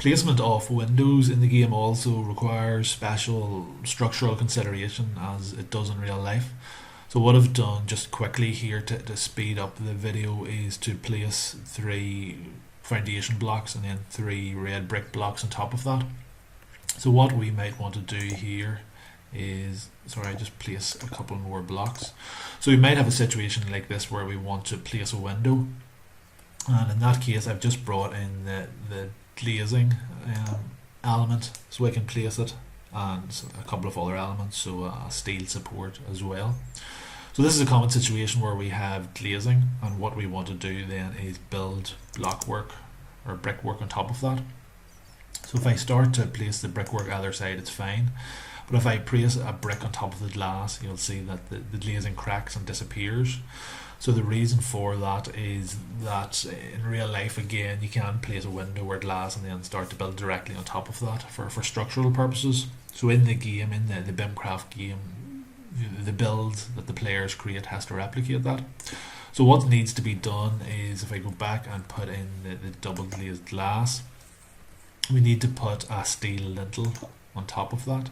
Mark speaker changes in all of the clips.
Speaker 1: Placement of windows in the game also requires special structural consideration as it does in real life. So what I've done just quickly here to speed up the video is to place 3 foundation blocks and then 3 red brick blocks on top of that. So what we might want to do here is, sorry, I just place a couple more blocks. So we might have a situation like this where we want to place a window, and in that case I've just brought in the glazing element so I can place it, and a couple of other elements, so a steel support as well. So this is a common situation where we have glazing, and what we want to do then is build blockwork or brickwork on top of that. So if I start to place the brickwork either side, it's fine, but if I place a brick on top of the glass, you'll see that the glazing cracks and disappears. So the reason for that is that in real life, again, you can place a window or glass and then start to build directly on top of that for structural purposes. So in the game, in the BeIMCraft game, the build that the players create has to replicate that. So what needs to be done is, if I go back and put in the double glazed glass, we need to put a steel lintel on top of that.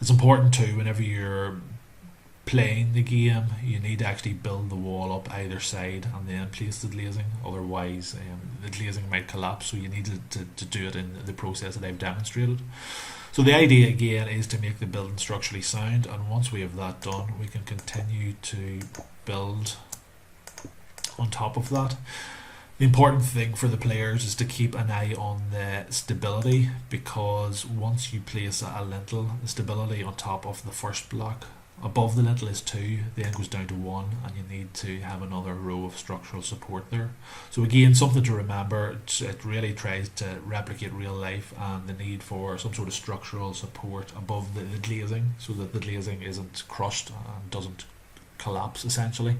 Speaker 1: It's important too, whenever you're playing the game, you need to actually build the wall up either side and then place the glazing, otherwise the glazing might collapse, so you need to do it in the process that I've demonstrated. So the idea again is to make the building structurally sound, and once we have that done, we can continue to build on top of that. The important thing for the players is to keep an eye on the stability, because once you place a lintel, the stability on top of the first block above the lintel is 2, then goes down to 1, and you need to have another row of structural support there. So again, something to remember, it really tries to replicate real life and the need for some sort of structural support above the glazing, so that the glazing isn't crushed and doesn't collapse essentially.